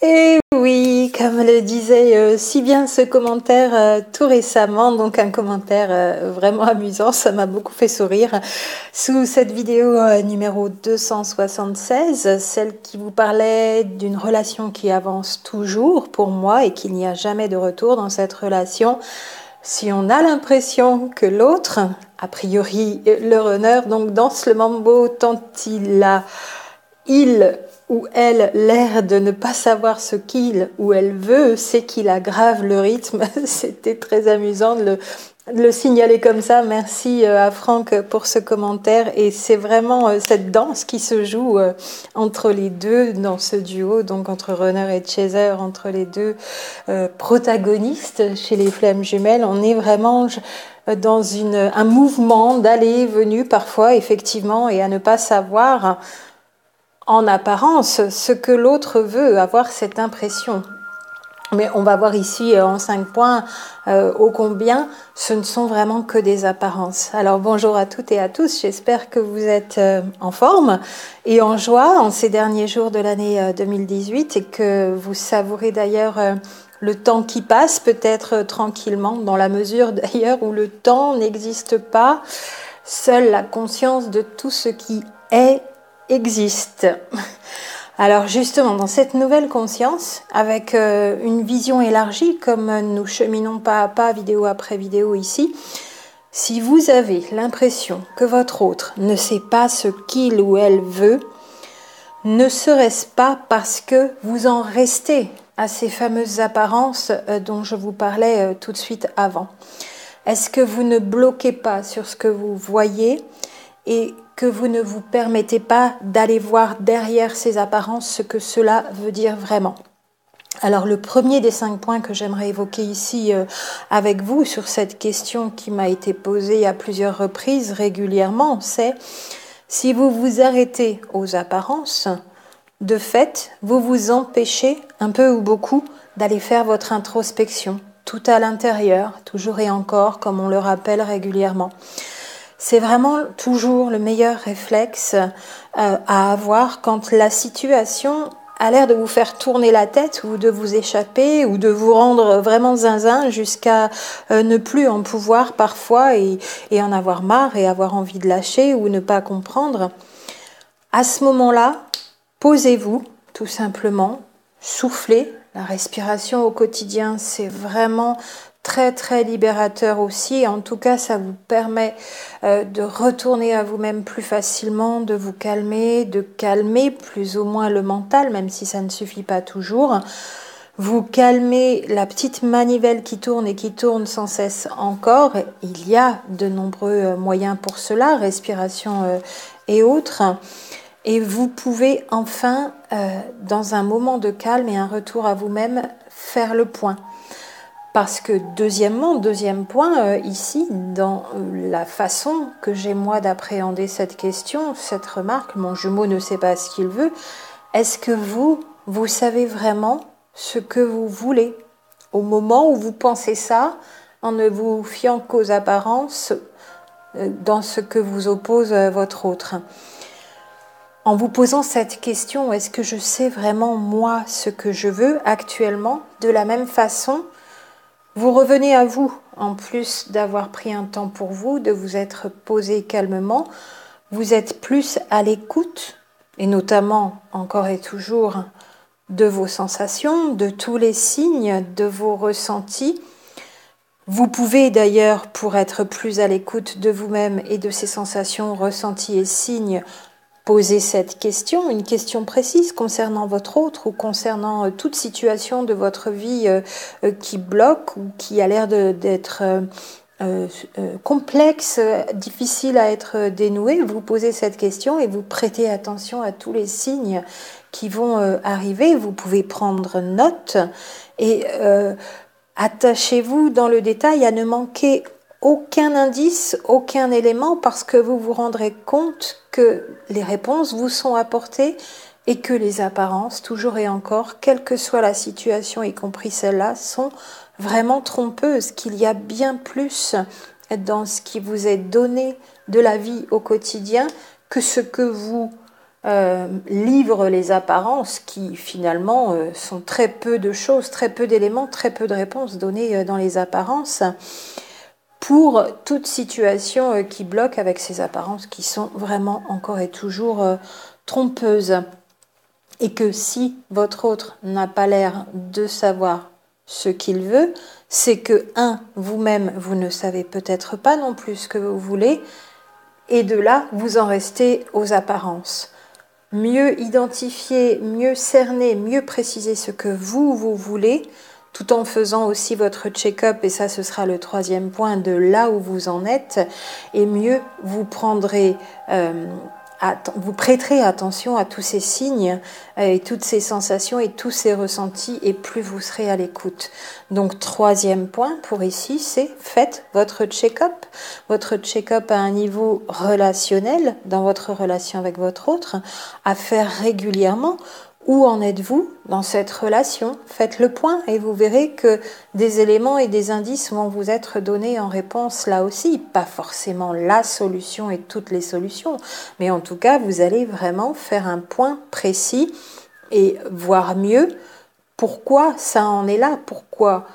Et oui, comme le disait si bien ce commentaire tout récemment, donc un commentaire vraiment amusant, ça m'a beaucoup fait sourire, sous cette vidéo numéro 276, celle qui vous parlait d'une relation qui avance toujours pour moi et qu'il n'y a jamais de retour dans cette relation. Si on a l'impression que l'autre, a priori le runner, donc danse le mambo tant il ou elle l'air de ne pas savoir ce qu'il ou elle veut, c'est qu'il aggrave le rythme. C'était très amusant de le signaler comme ça. Merci à Franck pour ce commentaire. Et c'est vraiment cette danse qui se joue entre les deux dans ce duo, donc entre runner et chaser, entre les deux protagonistes chez les Flammes Jumelles. On est vraiment dans un mouvement d'aller et venue parfois, effectivement, et à ne pas savoir en apparence ce que l'autre veut, avoir cette impression. Mais on va voir ici en 5 points ô combien ce ne sont vraiment que des apparences. Alors bonjour à toutes et à tous, j'espère que vous êtes en forme et en joie en ces derniers jours de l'année 2018 et que vous savourez d'ailleurs le temps qui passe peut-être tranquillement, dans la mesure d'ailleurs où le temps n'existe pas, seule la conscience de tout ce qui est existe. Alors justement, dans cette nouvelle conscience, avec une vision élargie, comme nous cheminons pas à pas, vidéo après vidéo ici, si vous avez l'impression que votre autre ne sait pas ce qu'il ou elle veut, ne serait-ce pas parce que vous en restez à ces fameuses apparences dont je vous parlais tout de suite avant? Est-ce que vous ne bloquez pas sur ce que vous voyez et que vous ne vous permettez pas d'aller voir derrière ces apparences ce que cela veut dire vraiment? Alors le premier des 5 points que j'aimerais évoquer ici avec vous sur cette question qui m'a été posée à plusieurs reprises régulièrement, c'est si vous vous arrêtez aux apparences, de fait, vous vous empêchez un peu ou beaucoup d'aller faire votre introspection, tout à l'intérieur, toujours et encore, comme on le rappelle régulièrement. C'est vraiment toujours le meilleur réflexe à avoir quand la situation a l'air de vous faire tourner la tête ou de vous échapper ou de vous rendre vraiment zinzin jusqu'à ne plus en pouvoir parfois et en avoir marre et avoir envie de lâcher ou ne pas comprendre. À ce moment-là, posez-vous tout simplement, soufflez. La respiration au quotidien, c'est vraiment très très libérateur aussi. En tout cas, ça vous permet de retourner à vous-même plus facilement, de vous calmer, de calmer plus ou moins le mental, même si ça ne suffit pas toujours. Vous calmez la petite manivelle qui tourne et qui tourne sans cesse encore. Il y a de nombreux moyens pour cela, respiration et autres. Et vous pouvez enfin, dans un moment de calme et un retour à vous-même, faire le point. Parce que deuxième point, ici, dans la façon que j'ai moi d'appréhender cette question, cette remarque, mon jumeau ne sait pas ce qu'il veut, est-ce que vous savez vraiment ce que vous voulez au moment où vous pensez ça, en ne vous fiant qu'aux apparences dans ce que vous oppose votre autre? En vous posant cette question, est-ce que je sais vraiment moi ce que je veux actuellement? De la même façon, vous revenez à vous, en plus d'avoir pris un temps pour vous, de vous être posé calmement, vous êtes plus à l'écoute, et notamment, encore et toujours, de vos sensations, de tous les signes, de vos ressentis. Vous pouvez d'ailleurs, pour être plus à l'écoute de vous-même et de ces sensations, ressentis et signes, poser cette question, une question précise concernant votre autre ou concernant toute situation de votre vie qui bloque ou qui a l'air d'être complexe, difficile à être dénouée. Vous posez cette question et vous prêtez attention à tous les signes qui vont arriver. Vous pouvez prendre note et attachez-vous dans le détail à ne manquer aucun indice, aucun élément, parce que vous vous rendrez compte que les réponses vous sont apportées et que les apparences, toujours et encore, quelle que soit la situation, y compris celle-là, sont vraiment trompeuses, qu'il y a bien plus dans ce qui vous est donné de la vie au quotidien que ce que vous livre les apparences qui finalement sont très peu de choses, très peu d'éléments, très peu de réponses données dans les apparences pour toute situation qui bloque avec ces apparences qui sont vraiment encore et toujours trompeuses. Et que si votre autre n'a pas l'air de savoir ce qu'il veut, c'est que, vous-même, vous ne savez peut-être pas non plus ce que vous voulez, et de là, vous en restez aux apparences. Mieux identifier, mieux cerner, mieux préciser ce que vous voulez, tout en faisant aussi votre check-up, et ça ce sera le 3e point de là où vous en êtes, et mieux vous prendrez... vous prêterez attention à tous ces signes et toutes ces sensations et tous ces ressentis et plus vous serez à l'écoute. Donc 3e point pour ici, c'est faites votre check-up. Votre check-up à un niveau relationnel dans votre relation avec votre autre, à faire régulièrement. Où en êtes-vous dans cette relation? Faites le point et vous verrez que des éléments et des indices vont vous être donnés en réponse là aussi. Pas forcément la solution et toutes les solutions, mais en tout cas, vous allez vraiment faire un point précis et voir mieux pourquoi ça en est là, pourquoi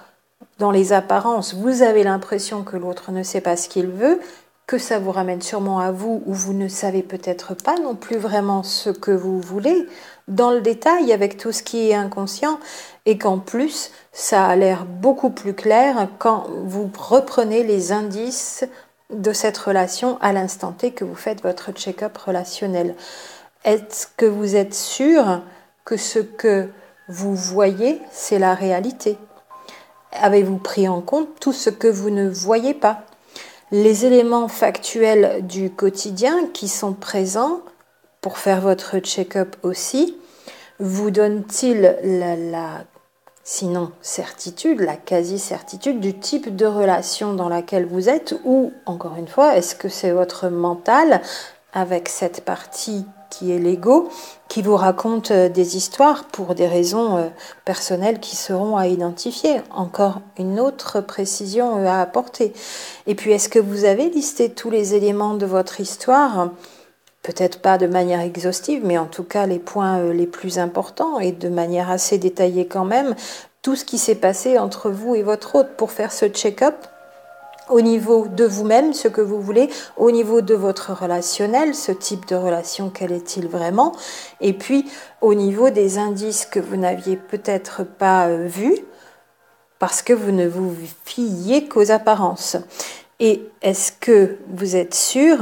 dans les apparences, vous avez l'impression que l'autre ne sait pas ce qu'il veut, que ça vous ramène sûrement à vous où vous ne savez peut-être pas non plus vraiment ce que vous voulez dans le détail avec tout ce qui est inconscient et qu'en plus ça a l'air beaucoup plus clair quand vous reprenez les indices de cette relation à l'instant T que vous faites votre check-up relationnel. Est-ce que vous êtes sûr que ce que vous voyez, c'est la réalité? Avez-vous pris en compte tout ce que vous ne voyez pas? Les éléments factuels du quotidien qui sont présents pour faire votre check-up aussi, vous donnent-ils sinon certitude, la quasi-certitude du type de relation dans laquelle vous êtes ou, encore une fois, est-ce que c'est votre mental avec cette partie qui est l'ego, qui vous raconte des histoires pour des raisons personnelles qui seront à identifier. Encore une autre précision à apporter. Et puis, est-ce que vous avez listé tous les éléments de votre histoire? Peut-être pas de manière exhaustive, mais en tout cas les points les plus importants et de manière assez détaillée quand même, tout ce qui s'est passé entre vous et votre hôte pour faire ce check-up au niveau de vous-même, ce que vous voulez, au niveau de votre relationnel, ce type de relation, quel est-il vraiment, et puis au niveau des indices que vous n'aviez peut-être pas vus, parce que vous ne vous fiez qu'aux apparences. Et est-ce que vous êtes sûr,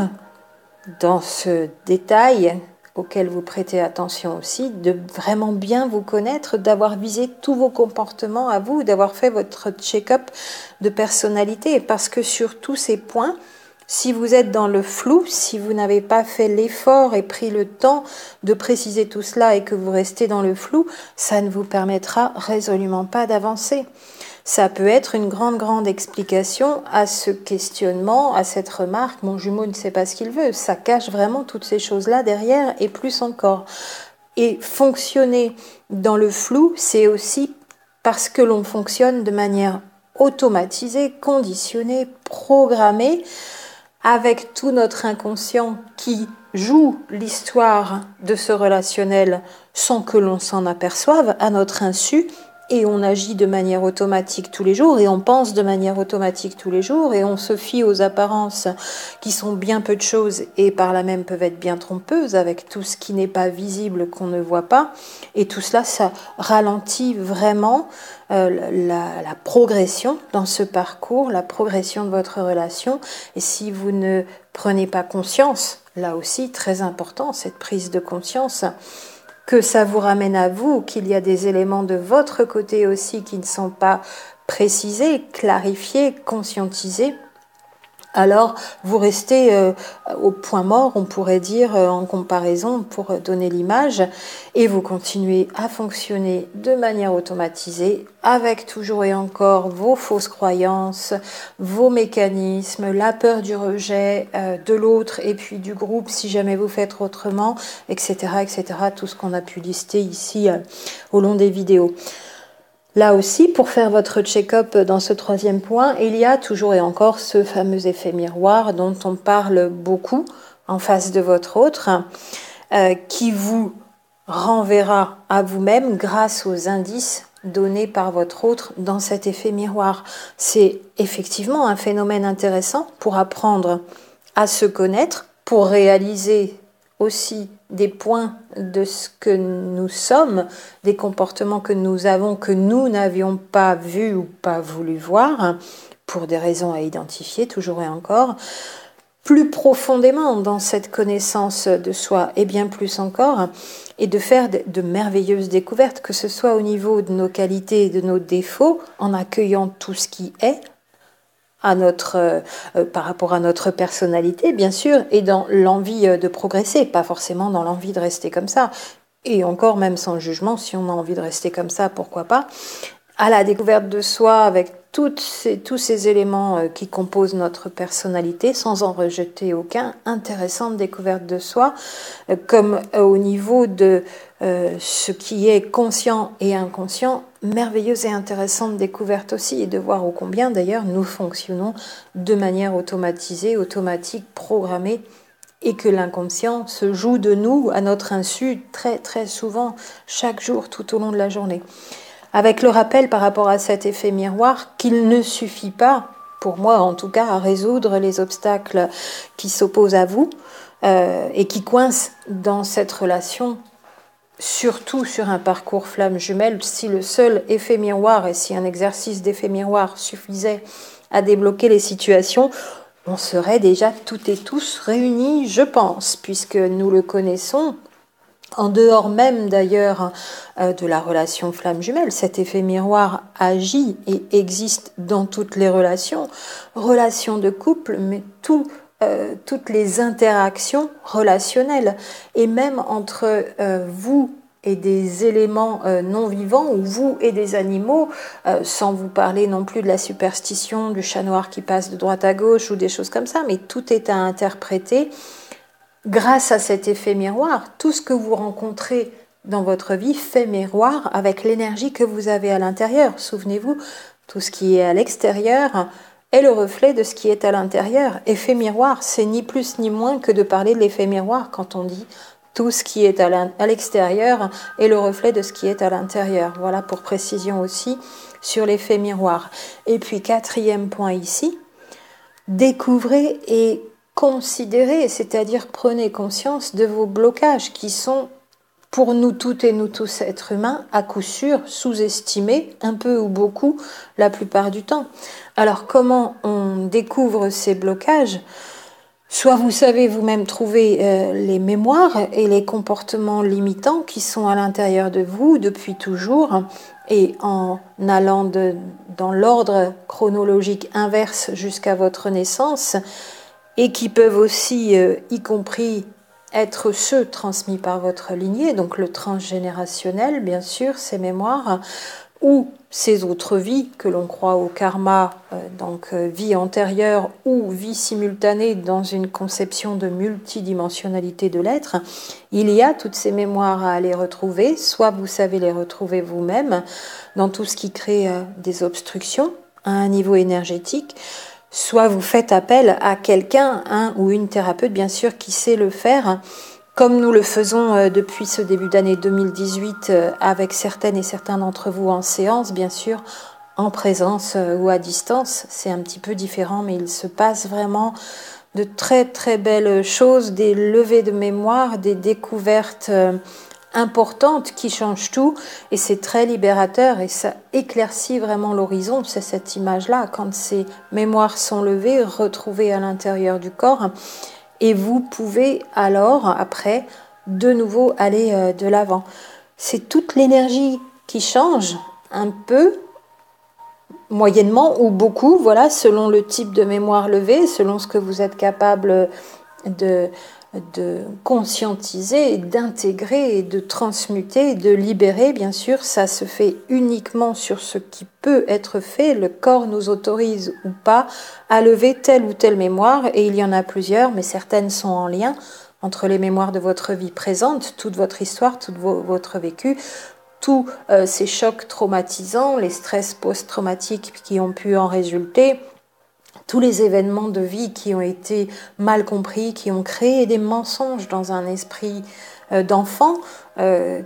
dans ce détail auquel vous prêtez attention aussi, de vraiment bien vous connaître, d'avoir visé tous vos comportements à vous, d'avoir fait votre check-up de personnalité, parce que sur tous ces points, si vous êtes dans le flou, si vous n'avez pas fait l'effort et pris le temps de préciser tout cela et que vous restez dans le flou, ça ne vous permettra résolument pas d'avancer. Ça peut être une grande explication à ce questionnement, à cette remarque, mon jumeau ne sait pas ce qu'il veut. Ça cache vraiment toutes ces choses-là derrière et plus encore. Et fonctionner dans le flou, c'est aussi parce que l'on fonctionne de manière automatisée, conditionnée, programmée, avec tout notre inconscient qui joue l'histoire de ce relationnel sans que l'on s'en aperçoive, à notre insu, et on agit de manière automatique tous les jours, et on pense de manière automatique tous les jours, et on se fie aux apparences qui sont bien peu de choses, et par là même peuvent être bien trompeuses, avec tout ce qui n'est pas visible, qu'on ne voit pas, et tout cela, ça ralentit vraiment la progression dans ce parcours, la progression de votre relation, et si vous ne prenez pas conscience, là aussi, très important, cette prise de conscience, que ça vous ramène à vous, qu'il y a des éléments de votre côté aussi qui ne sont pas précisés, clarifiés, conscientisés, alors vous restez au point mort, on pourrait dire, en comparaison, pour donner l'image, et vous continuez à fonctionner de manière automatisée, avec toujours et encore vos fausses croyances, vos mécanismes, la peur du rejet de l'autre, et puis du groupe, si jamais vous faites autrement, etc., etc., tout ce qu'on a pu lister ici au long des vidéos. Là aussi, pour faire votre check-up dans ce 3e point, il y a toujours et encore ce fameux effet miroir dont on parle beaucoup en face de votre autre. qui vous renverra à vous-même grâce aux indices donnés par votre autre dans cet effet miroir. C'est effectivement un phénomène intéressant pour apprendre à se connaître, pour réaliser aussi des points de ce que nous sommes, des comportements que nous avons que nous n'avions pas vus ou pas voulu voir, pour des raisons à identifier toujours et encore, plus profondément dans cette connaissance de soi et bien plus encore, et de faire de merveilleuses découvertes, que ce soit au niveau de nos qualités et de nos défauts, en accueillant tout ce qui est, par rapport à notre personnalité, bien sûr, et dans l'envie de progresser, pas forcément dans l'envie de rester comme ça. Et encore, même sans jugement, si on a envie de rester comme ça, pourquoi pas. À la découverte de soi, avec tous ces éléments qui composent notre personnalité, sans en rejeter aucun, intéressante découverte de soi, comme au niveau de ce qui est conscient et inconscient, merveilleuse et intéressante découverte aussi, et de voir ô combien d'ailleurs nous fonctionnons de manière automatisée, automatique, programmée, et que l'inconscient se joue de nous à notre insu très très souvent, chaque jour, tout au long de la journée. Avec le rappel par rapport à cet effet miroir qu'il ne suffit pas, pour moi en tout cas, à résoudre les obstacles qui s'opposent à vous et qui coincent dans cette relation, surtout sur un parcours flamme jumelle. Si le seul effet miroir et si un exercice d'effet miroir suffisait à débloquer les situations, on serait déjà toutes et tous réunis, je pense, puisque nous le connaissons. En dehors même d'ailleurs de la relation flamme jumelle, cet effet miroir agit et existe dans toutes les relations de couple, mais toutes les interactions relationnelles, et même entre vous et des éléments non vivants, ou vous et des animaux, sans vous parler non plus de la superstition, du chat noir qui passe de droite à gauche ou des choses comme ça, mais tout est à interpréter. Grâce à cet effet miroir, tout ce que vous rencontrez dans votre vie fait miroir avec l'énergie que vous avez à l'intérieur. Souvenez-vous, tout ce qui est à l'extérieur est le reflet de ce qui est à l'intérieur. Effet miroir, c'est ni plus ni moins que de parler de l'effet miroir quand on dit tout ce qui est à l'extérieur est le reflet de ce qui est à l'intérieur. Voilà pour précision aussi sur l'effet miroir. Et puis quatrième point ici, découvrez et considérez, c'est-à-dire prenez conscience de vos blocages qui sont, pour nous toutes et nous tous êtres humains, à coup sûr sous-estimés, un peu ou beaucoup, la plupart du temps. Alors comment on découvre ces blocages ? Soit vous savez vous-même trouver les mémoires et les comportements limitants qui sont à l'intérieur de vous depuis toujours, et en allant dans l'ordre chronologique inverse jusqu'à votre naissance, et qui peuvent aussi, y compris, être ceux transmis par votre lignée, donc le transgénérationnel, bien sûr, ces mémoires, ou ces autres vies que l'on croit au karma, donc vie antérieure ou vie simultanée dans une conception de multidimensionnalité de l'être. Il y a toutes ces mémoires à aller retrouver, soit vous savez les retrouver vous-même dans tout ce qui crée des obstructions à un niveau énergétique, soit vous faites appel à quelqu'un, un ou une thérapeute bien sûr, qui sait le faire, comme nous le faisons depuis ce début d'année 2018 avec certaines et certains d'entre vous en séance, bien sûr, en présence ou à distance. C'est un petit peu différent, mais il se passe vraiment de très très belles choses, des levées de mémoire, des découvertes importantes qui changent tout, et c'est très libérateur et ça éclaircit vraiment l'horizon. C'est cette image-là, quand ces mémoires sont levées, retrouvées à l'intérieur du corps, et vous pouvez alors, après, de nouveau aller de l'avant. C'est toute l'énergie qui change, un peu, moyennement ou beaucoup, voilà, selon le type de mémoire levée, selon ce que vous êtes capable de conscientiser, d'intégrer, de transmuter, de libérer. Bien sûr, ça se fait uniquement sur ce qui peut être fait. Le corps nous autorise ou pas à lever telle ou telle mémoire, et il y en a plusieurs, mais certaines sont en lien entre les mémoires de votre vie présente, toute votre histoire, tout votre vécu, tous ces chocs traumatisants, les stress post-traumatiques qui ont pu en résulter, tous les événements de vie qui ont été mal compris, qui ont créé des mensonges dans un esprit d'enfant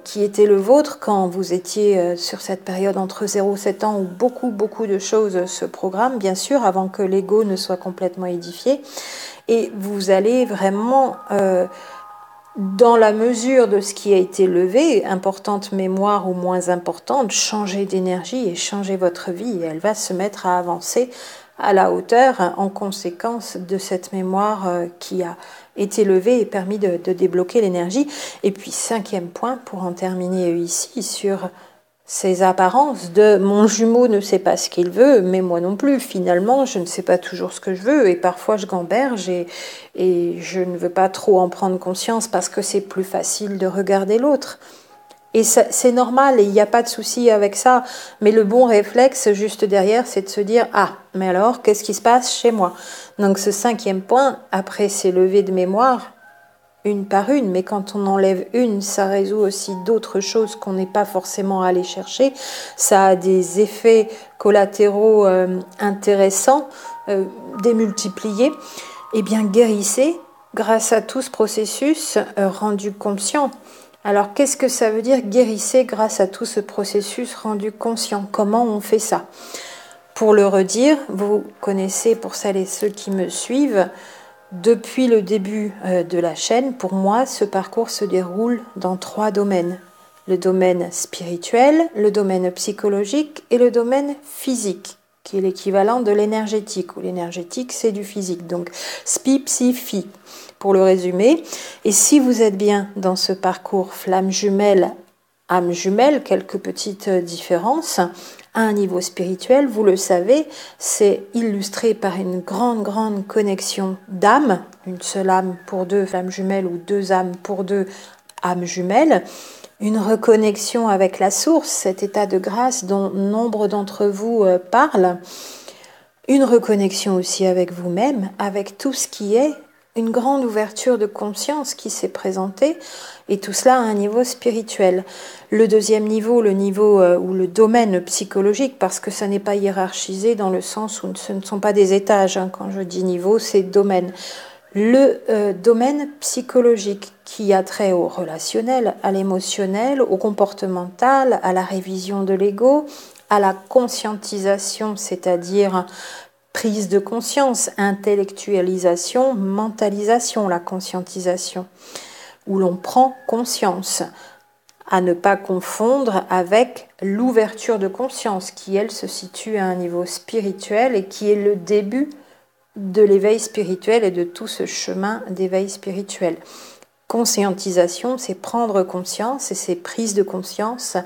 qui était le vôtre quand vous étiez sur cette période entre 0 et 7 ans où beaucoup de choses se programment, bien sûr, avant que l'ego ne soit complètement édifié. Et vous allez vraiment, dans la mesure de ce qui a été levé, importante mémoire ou moins importante, changer d'énergie et changer votre vie. Et elle va se mettre à avancer à la hauteur en conséquence de cette mémoire qui a été levée et permis de débloquer l'énergie. Et puis 5e point, pour en terminer ici, sur ces apparences de mon jumeau ne sait pas ce qu'il veut, mais moi non plus. Finalement, je ne sais pas toujours ce que je veux et parfois je gamberge et je ne veux pas trop en prendre conscience parce que c'est plus facile de regarder l'autre. Et c'est normal et il n'y a pas de souci avec ça. Mais le bon réflexe juste derrière, c'est de se dire « Ah, mais alors, qu'est-ce qui se passe chez moi ?» Donc ce 5e point, après ces levées de mémoire, une par une, mais quand on enlève une, ça résout aussi d'autres choses qu'on n'est pas forcément allé chercher. Ça a des effets collatéraux intéressants, démultipliés. Eh bien, guérissez grâce à tout ce processus rendu conscient. Alors, qu'est-ce que ça veut dire guérissez grâce à tout ce processus rendu conscient? Comment on fait ça? Pour le redire, vous connaissez, pour celles et ceux qui me suivent, depuis le début de la chaîne, pour moi, ce parcours se déroule dans 3 domaines. Le domaine spirituel, le domaine psychologique et le domaine physique, qui est l'équivalent de l'énergétique, où l'énergétique, c'est du physique. Donc, spi, psy, phi, pour le résumer. Et si vous êtes bien dans ce parcours flamme jumelle, âme jumelle, quelques petites différences, à un niveau spirituel, vous le savez, c'est illustré par une grande connexion d'âme, une seule âme pour 2 flammes jumelles ou 2 âmes pour 2 âmes jumelles, une reconnexion avec la source, cet état de grâce dont nombre d'entre vous parlent, une reconnexion aussi avec vous-même, avec tout ce qui est, une grande ouverture de conscience qui s'est présentée, et tout cela à un niveau spirituel. Le 2e niveau, le niveau ou le domaine psychologique, parce que ça n'est pas hiérarchisé dans le sens où ce ne sont pas des étages, hein. Quand je dis niveau, c'est domaine. Le domaine psychologique qui a trait au relationnel, à l'émotionnel, au comportemental, à la révision de l'ego, à la conscientisation, c'est-à-dire prise de conscience, intellectualisation, mentalisation, la conscientisation, où l'on prend conscience, à ne pas confondre avec l'ouverture de conscience, qui elle se situe à un niveau spirituel et qui est le début de l'éveil spirituel et de tout ce chemin d'éveil spirituel. Conscientisation, c'est prendre conscience et ces prises de conscience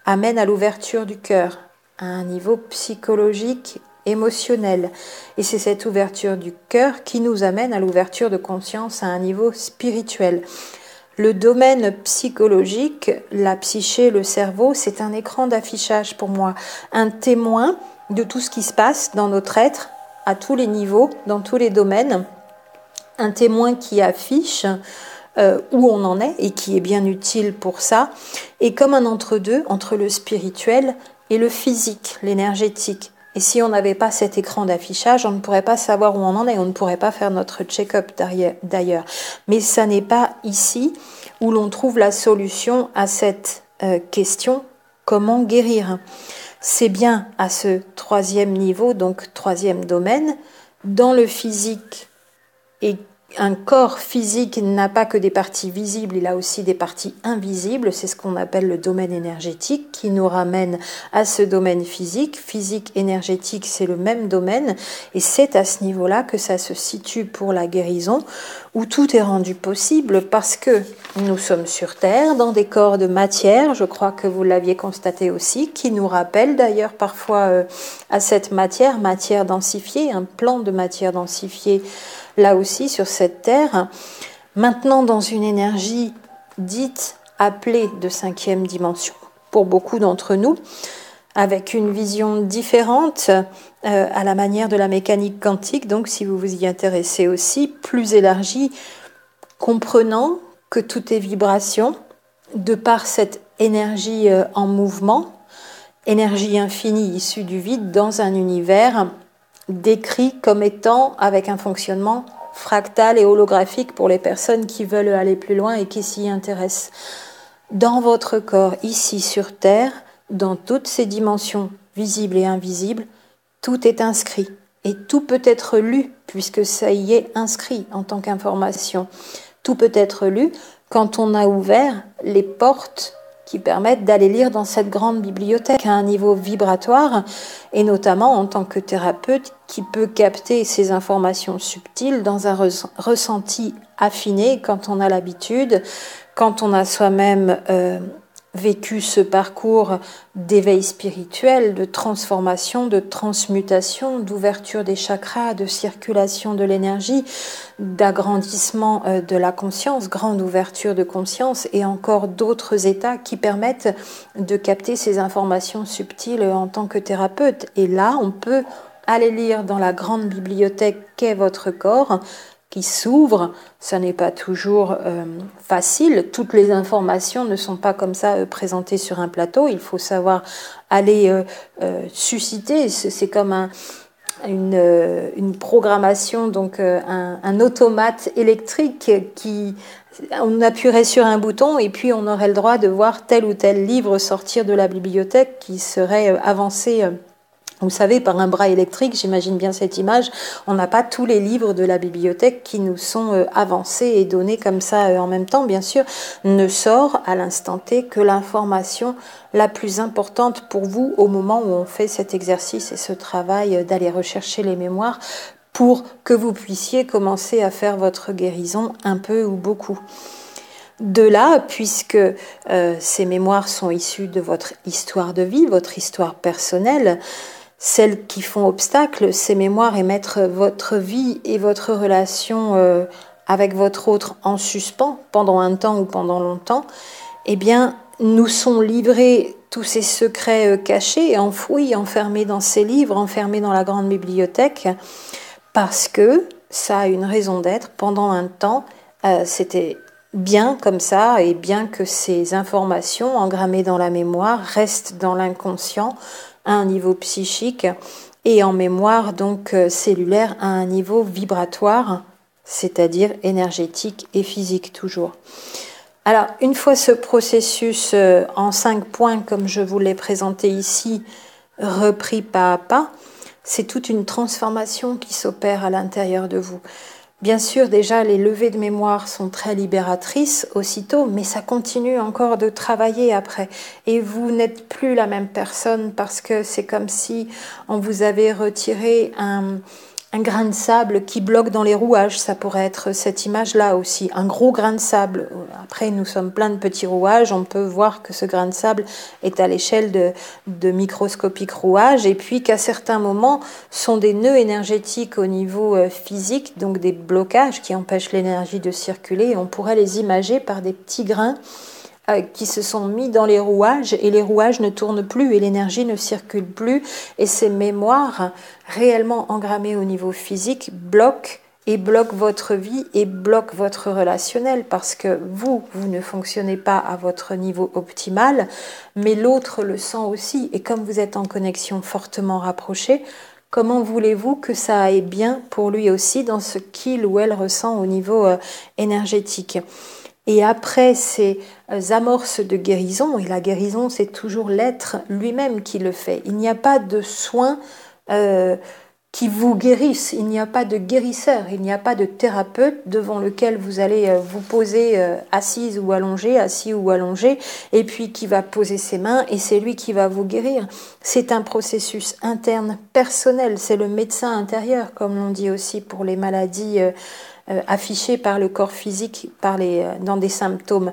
amènent à l'ouverture du cœur, à un niveau psychologique émotionnel. Et c'est cette ouverture du cœur qui nous amène à l'ouverture de conscience à un niveau spirituel. Le domaine psychologique, la psyché, le cerveau, c'est un écran d'affichage pour moi, un témoin de tout ce qui se passe dans notre être, à tous les niveaux, dans tous les domaines, un témoin qui affiche où on en est et qui est bien utile pour ça, et comme un entre-deux, entre le spirituel et le physique, l'énergétique. Et si on n'avait pas cet écran d'affichage, on ne pourrait pas savoir où on en est, on ne pourrait pas faire notre check-up d'ailleurs. Mais ça n'est pas ici où l'on trouve la solution à cette question, comment guérir? C'est bien à ce 3e niveau, donc 3e domaine, dans le physique. Et un corps physique n'a pas que des parties visibles, il a aussi des parties invisibles, c'est ce qu'on appelle le domaine énergétique qui nous ramène à ce domaine physique. Physique, énergétique, c'est le même domaine et c'est à ce niveau-là que ça se situe pour la guérison où tout est rendu possible parce que nous sommes sur Terre dans des corps de matière, je crois que vous l'aviez constaté aussi, qui nous rappellent d'ailleurs parfois à cette matière densifiée, un plan de matière densifiée là aussi sur cette terre, maintenant dans une énergie dite appelée de 5e dimension, pour beaucoup d'entre nous, avec une vision différente à la manière de la mécanique quantique, donc si vous vous y intéressez aussi, plus élargie, comprenant que tout est vibration, de par cette énergie en mouvement, énergie infinie issue du vide dans un univers décrit comme étant avec un fonctionnement fractal et holographique pour les personnes qui veulent aller plus loin et qui s'y intéressent. Dans votre corps, ici sur Terre, dans toutes ces dimensions visibles et invisibles, tout est inscrit. Et tout peut être lu, puisque ça y est inscrit en tant qu'information. Tout peut être lu quand on a ouvert les portes qui permettent d'aller lire dans cette grande bibliothèque à un niveau vibratoire, et notamment en tant que thérapeute qui peut capter ces informations subtiles dans un ressenti affiné quand on a l'habitude, quand on a soi-même vécu ce parcours d'éveil spirituel, de transformation, de transmutation, d'ouverture des chakras, de circulation de l'énergie, d'agrandissement de la conscience, grande ouverture de conscience et encore d'autres états qui permettent de capter ces informations subtiles en tant que thérapeute. Et là, on peut aller lire dans la grande bibliothèque qu'est votre corps, qui s'ouvre. Ça n'est pas toujours facile. Toutes les informations ne sont pas comme ça présentées sur un plateau. Il faut savoir aller susciter. C'est comme une programmation, donc un automate électrique qui... On appuierait sur un bouton et puis on aurait le droit de voir tel ou tel livre sortir de la bibliothèque qui serait avancé... Vous savez, par un bras électrique, j'imagine bien cette image, on n'a pas tous les livres de la bibliothèque qui nous sont avancés et donnés comme ça en même temps. Bien sûr, ne sort à l'instant T que l'information la plus importante pour vous au moment où on fait cet exercice et ce travail d'aller rechercher les mémoires pour que vous puissiez commencer à faire votre guérison un peu ou beaucoup. De là, puisque ces mémoires sont issues de votre histoire de vie, votre histoire personnelle, celles qui font obstacle, ces mémoires et mettre votre vie et votre relation avec votre autre en suspens pendant un temps ou pendant longtemps, eh bien, nous sont livrés tous ces secrets cachés, enfouis, enfermés dans ces livres, enfermés dans la grande bibliothèque, parce que ça a une raison d'être. Pendant un temps, c'était bien comme ça, et bien que ces informations engrammées dans la mémoire restent dans l'inconscient, à un niveau psychique et en mémoire donc cellulaire à un niveau vibratoire, c'est-à-dire énergétique et physique toujours. Alors une fois ce processus en 5 points comme je vous l'ai présenté ici, repris pas à pas, c'est toute une transformation qui s'opère à l'intérieur de vous. Bien sûr, déjà, les levées de mémoire sont très libératrices aussitôt, mais ça continue encore de travailler après. Et vous n'êtes plus la même personne parce que c'est comme si on vous avait retiré un grain de sable qui bloque dans les rouages. Ça pourrait être cette image-là aussi, un gros grain de sable. Après, nous sommes plein de petits rouages. On peut voir que ce grain de sable est à l'échelle de microscopiques rouages et puis qu'à certains moments sont des nœuds énergétiques au niveau physique, donc des blocages qui empêchent l'énergie de circuler. Et on pourrait les imager par des petits grains qui se sont mis dans les rouages et les rouages ne tournent plus et l'énergie ne circule plus et ces mémoires réellement engrammées au niveau physique bloquent votre vie et bloquent votre relationnel parce que vous ne fonctionnez pas à votre niveau optimal, mais l'autre le sent aussi et comme vous êtes en connexion fortement rapprochée, comment voulez-vous que ça aille bien pour lui aussi dans ce qu'il ou elle ressent au niveau énergétique ? Et après ces amorces de guérison, et la guérison c'est toujours l'être lui-même qui le fait, il n'y a pas de soins qui vous guérissent, il n'y a pas de guérisseur, il n'y a pas de thérapeute devant lequel vous allez vous poser assis ou allongé, et puis qui va poser ses mains et c'est lui qui va vous guérir. C'est un processus interne personnel, c'est le médecin intérieur, comme l'on dit aussi pour les maladies affichées par le corps physique, dans des symptômes.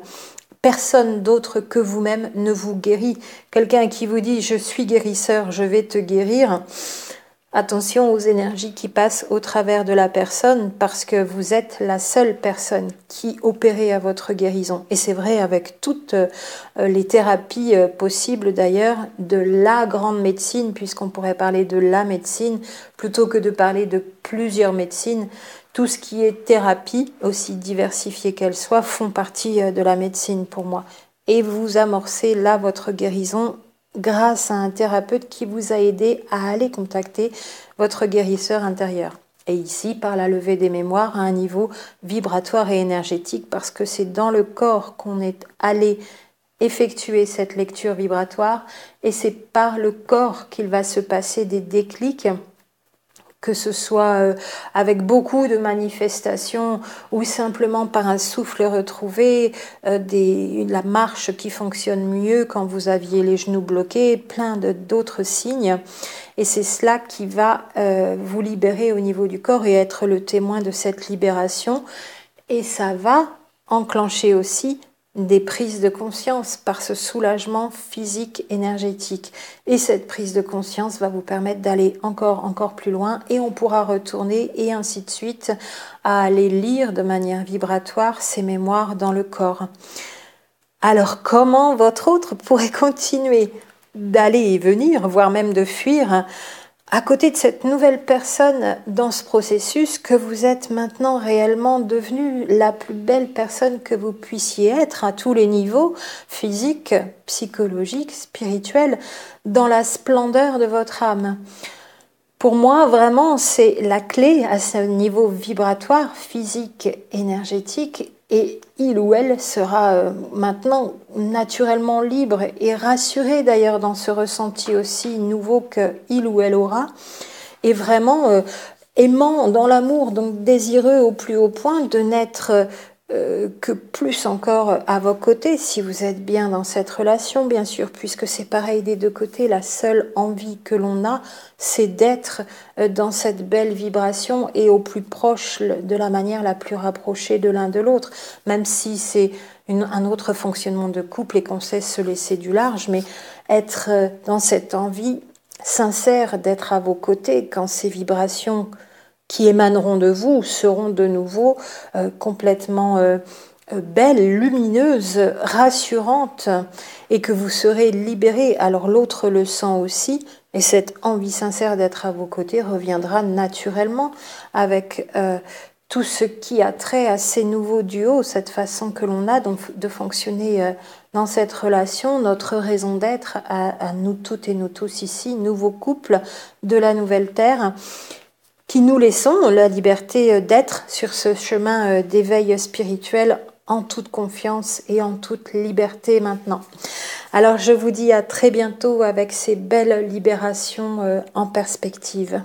Personne d'autre que vous-même ne vous guérit. Quelqu'un qui vous dit « je suis guérisseur, je vais te guérir », attention aux énergies qui passent au travers de la personne parce que vous êtes la seule personne qui opérez à votre guérison. Et c'est vrai avec toutes les thérapies possibles d'ailleurs de la grande médecine, puisqu'on pourrait parler de la médecine plutôt que de parler de plusieurs médecines. Tout ce qui est thérapie, aussi diversifiée qu'elle soit, font partie de la médecine pour moi. Et vous amorcez là votre guérison grâce à un thérapeute qui vous a aidé à aller contacter votre guérisseur intérieur. Et ici, par la levée des mémoires à un niveau vibratoire et énergétique, parce que c'est dans le corps qu'on est allé effectuer cette lecture vibratoire, et c'est par le corps qu'il va se passer des déclics, que ce soit avec beaucoup de manifestations ou simplement par un souffle retrouvé, la marche qui fonctionne mieux quand vous aviez les genoux bloqués, plein d'autres signes. Et c'est cela qui va vous libérer au niveau du corps et être le témoin de cette libération. Et ça va enclencher aussi des prises de conscience par ce soulagement physique, énergétique. Et cette prise de conscience va vous permettre d'aller encore plus loin et on pourra retourner et ainsi de suite à aller lire de manière vibratoire ces mémoires dans le corps. Alors comment votre autre pourrait continuer d'aller et venir, voire même de fuir à côté de cette nouvelle personne dans ce processus, que vous êtes maintenant réellement devenue la plus belle personne que vous puissiez être à tous les niveaux, physique, psychologique, spirituel, dans la splendeur de votre âme. Pour moi, vraiment, c'est la clé à ce niveau vibratoire, physique, énergétique, et il ou elle sera maintenant naturellement libre et rassuré d'ailleurs dans ce ressenti aussi nouveau que il ou elle aura, et vraiment aimant dans l'amour, donc désireux au plus haut point de n'être que plus encore à vos côtés, si vous êtes bien dans cette relation, bien sûr, puisque c'est pareil des deux côtés, la seule envie que l'on a, c'est d'être dans cette belle vibration et au plus proche, de la manière la plus rapprochée de l'un de l'autre, même si c'est un autre fonctionnement de couple et qu'on sait se laisser du large, mais être dans cette envie sincère d'être à vos côtés quand ces vibrations qui émaneront de vous seront de nouveau complètement belles, lumineuses, rassurantes, et que vous serez libérés. Alors l'autre le sent aussi, et cette envie sincère d'être à vos côtés reviendra naturellement avec tout ce qui a trait à ces nouveaux duos, cette façon que l'on a de fonctionner dans cette relation, notre raison d'être à nous toutes et nous tous ici, nouveaux couples de la nouvelle terre, qui nous laissons la liberté d'être sur ce chemin d'éveil spirituel en toute confiance et en toute liberté maintenant. Alors je vous dis à très bientôt avec ces belles libérations en perspective.